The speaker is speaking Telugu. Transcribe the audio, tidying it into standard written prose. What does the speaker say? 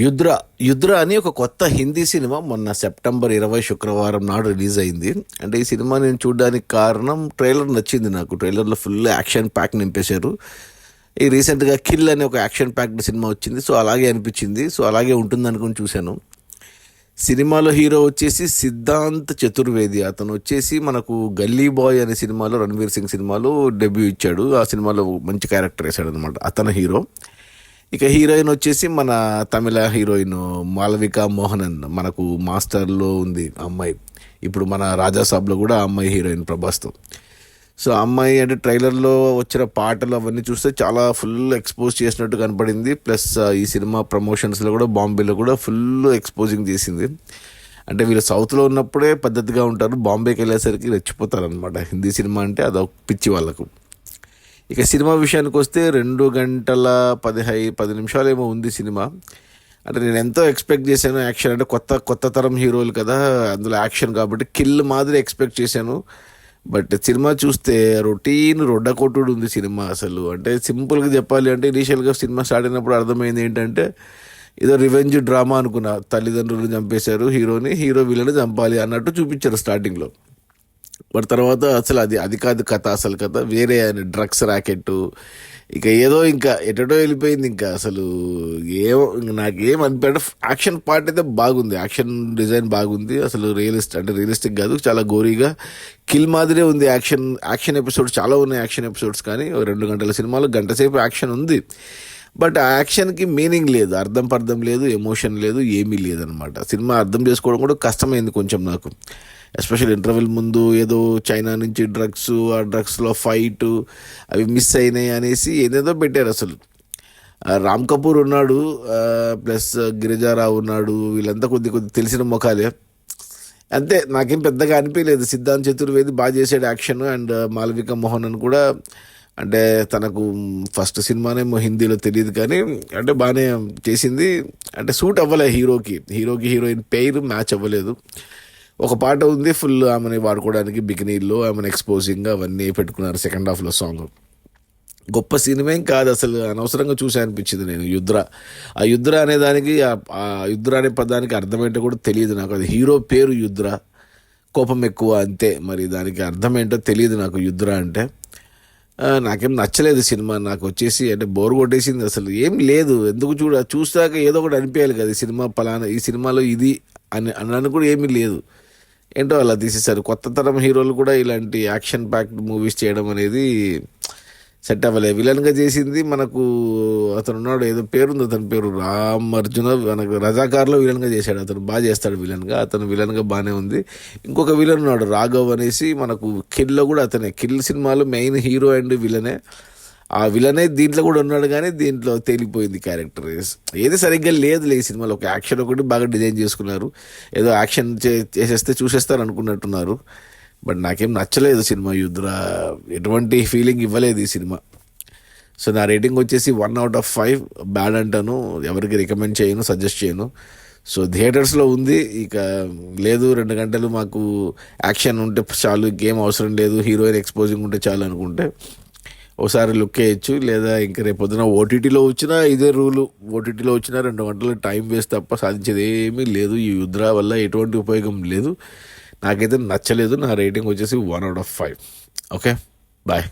యుద్ర యుద్ర అని ఒక కొత్త హిందీ సినిమా మొన్న సెప్టెంబర్ 20 శుక్రవారం నాడు రిలీజ్ అయింది. అంటే ఈ సినిమా నేను చూడడానికి కారణం ట్రైలర్ నచ్చింది నాకు. ట్రైలర్లో ఫుల్ యాక్షన్ ప్యాక్ నింపేశారు. ఈ రీసెంట్గా కిల్ అనే ఒక యాక్షన్ ప్యాక్డ్ సినిమా వచ్చింది. సో అలాగే అనిపించింది. సో అలాగే ఉంటుంది అనుకుని చూశాను. సినిమాలో హీరో వచ్చేసి సిద్ధాంత్ చతుర్వేది. అతను వచ్చేసి మనకు గల్లీ బాయ్ అనే సినిమాలో, రణ్వీర్ సింగ్ సినిమాలో డెబ్యూ ఇచ్చాడు. ఆ సినిమాలో మంచి క్యారెక్టర్ వేశాడు అనమాట. అతను హీరో. ఇక హీరోయిన్ వచ్చేసి మన తమిళ హీరోయిన్ మాలవిక మోహనన్. మనకు మాస్టర్లో ఉంది ఆ అమ్మాయి. ఇప్పుడు మన రాజాసాబ్లో కూడా ఆ అమ్మాయి హీరోయిన్ ప్రభాస్తో. సో ఆ అమ్మాయి అంటే ట్రైలర్లో వచ్చిన పాటలు అవన్నీ చూస్తే చాలా ఫుల్ ఎక్స్పోజ్ చేసినట్టు కనపడింది. ప్లస్ ఈ సినిమా ప్రమోషన్స్లో కూడా బాంబేలో కూడా ఫుల్ ఎక్స్పోజింగ్ చేసింది. అంటే వీళ్ళు సౌత్లో ఉన్నప్పుడే పద్ధతిగా ఉంటారు, బాంబేకి వెళ్ళేసరికి రెచ్చిపోతారు అనమాట. హిందీ సినిమా అంటే అదొక పిచ్చి వాళ్ళకు. ఇక సినిమా విషయానికి వస్తే 2 గంటల 10 నిమిషాలు ఏమో ఉంది సినిమా. అంటే నేను ఎంతో ఎక్స్పెక్ట్ చేశాను. యాక్షన్ అంటే కొత్త కొత్త తరం హీరోలు కదా, అందులో యాక్షన్ కాబట్టి కిల్ మాదిరి ఎక్స్పెక్ట్ చేశాను. బట్ సినిమా చూస్తే రొడ్డకొట్టుడు ఉంది సినిమా. అసలు అంటే సింపుల్గా చెప్పాలి అంటే ఇనీషియల్గా సినిమా స్టార్ట్ అయినప్పుడు అర్థమైంది ఏంటంటే ఏదో రివెంజ్ డ్రామా అనుకున్నా. తల్లిదండ్రులు చంపేశారు హీరోని, హీరో వీళ్ళని చంపాలి అన్నట్టు చూపించారు స్టార్టింగ్లో. బట్ తర్వాత అసలు అది కాదు కథ. అసలు కథ వేరే. డ్రగ్స్ ర్యాకెట్, ఇక ఏదో ఇంకా ఎటో వెళ్ళిపోయింది. ఇంకా అసలు ఏమో నాకేం అనిపించ. యాక్షన్ పార్ట్ అయితే బాగుంది, యాక్షన్ డిజైన్ బాగుంది. అసలు రియలిస్టిక్ కాదు, చాలా గోరీగా కిల్ మాదిరే ఉంది. యాక్షన్ ఎపిసోడ్స్ చాలా ఉన్నాయి, యాక్షన్ ఎపిసోడ్స్. కానీ 2 గంటల సినిమాలో గంట సేపు యాక్షన్ ఉంది. బట్ ఆ యాక్షన్కి మీనింగ్ లేదు, అర్థం లేదు, ఎమోషన్ లేదు, ఏమీ లేదనమాట. సినిమా అర్థం చేసుకోవడం కూడా కష్టమైంది కొంచెం నాకు. ఎస్పెషల్ ఇంటర్వెల్ ముందు ఏదో చైనా నుంచి ఆ డ్రగ్స్లో ఫైట్ అవి మిస్ అయినాయి అనేసి ఏదేదో పెట్టారు. అసలు రామ్ కపూర్ ఉన్నాడు, ప్లస్ గిరిజారావు ఉన్నాడు. వీళ్ళంతా కొద్ది తెలిసిన ముఖాలే. అంతే, నాకేం పెద్దగా అనిపించలేదు. సిద్ధాంత్ చతుర్వేది బాగా చేసాడు యాక్షన్. అండ్ మాలవిక మోహనన్ కూడా అంటే తనకు ఫస్ట్ సినిమానేమో హిందీలో తెలియదు కానీ అంటే బాగానే చేసింది. అంటే సూట్ అవ్వలే హీరోకి హీరోయిన్ పేరు మ్యాచ్ అవ్వలేదు. ఒక పాట ఉంది ఫుల్ ఆమెని వాడుకోవడానికి, బికినీల్లో ఆమెను ఎక్స్పోజింగ్ అవన్నీ పెట్టుకున్నారు సెకండ్ హాఫ్లో సాంగ్. గొప్ప సినిమా ఏం కాదు అసలు, అనవసరంగా చూసా అనిపించింది నేను. ఆ యుద్ర అనే దానికి, ఆ యుద్ర అనే పదానికి అర్థమేంటో కూడా తెలియదు నాకు. అది హీరో పేరు యుద్ర, కోపం ఎక్కువ అంతే. మరి దానికి అర్థం ఏంటో తెలియదు నాకు యుద్ర అంటే. నాకేం నచ్చలేదు సినిమా. నాకు వచ్చేసి అంటే బోర్ కొట్టేసింది. అసలు ఏం లేదు, ఎందుకు చూస్తాక ఏదో ఒకటి అనిపించాలి కదా, ఈ సినిమా పలానా, ఈ సినిమాలో ఇది అని కూడా ఏమీ లేదు. ఏంటో అలా తీసేశారు. కొత్త తరం హీరోలు కూడా ఇలాంటి యాక్షన్ ప్యాక్డ్ మూవీస్ చేయడం అనేది సెట్ అవ్వలేదు. విలన్గా చేసింది మనకు అతను ఉన్నాడు, ఏదో పేరుంది అతని పేరు, రామ్ అర్జున. మనకు రజాకార్లో విలన్గా చేశాడు. అతను బాగా చేస్తాడు విలన్గా. అతను విలన్గా బాగానే ఉంది. ఇంకొక విలన్ ఉన్నాడు రాఘవ్ అనేసి, మనకు కిల్లో కూడా అతనే. కిల్ సినిమాలో మెయిన్ హీరో అండ్ విలనే. ఆ విలనే దీంట్లో కూడా ఉన్నాడు, కానీ దీంట్లో తేలిపోయింది క్యారెక్టర్. ఏది సరిగ్గా లేదు ఈ సినిమాలో. ఒక యాక్షన్ ఒకటి బాగా డిజైన్ చేసుకున్నారు, ఏదో యాక్షన్ చేసేస్తే చూసేస్తారు అనుకున్నట్టున్నారు. బట్ నాకేం నచ్చలేదు సినిమా. యుద్ర ఎటువంటి ఫీలింగ్ ఇవ్వలేదు ఈ సినిమా. సో నా రేటింగ్ వచ్చేసి 1/5. బ్యాడ్ అంటాను, ఎవరికి రికమెండ్ చేయను, సజెస్ట్ చేయను. సో థియేటర్స్లో ఉంది. ఇక లేదు 2 గంటలు మాకు యాక్షన్ ఉంటే చాలు, గేమ్ అవసరం లేదు, హీరోయిన్ ఎక్స్పోజింగ్ ఉంటే చాలు అనుకుంటే ఒకసారి లుక్ వేయచ్చు. లేదా ఇంకా రేపు పొద్దున ఓటీటీలో వచ్చినా ఇదే రూలు. ఓటీటీలో వచ్చినా 2 గంటలు టైం వేస్ట్ తప్ప సాధించేది ఏమీ లేదు. ఈ యుద్ర వల్ల ఎటువంటి ఉపయోగం లేదు. నాకైతే నచ్చలేదు. నా రేటింగ్ వచ్చేసి 1/5. Okay, bye.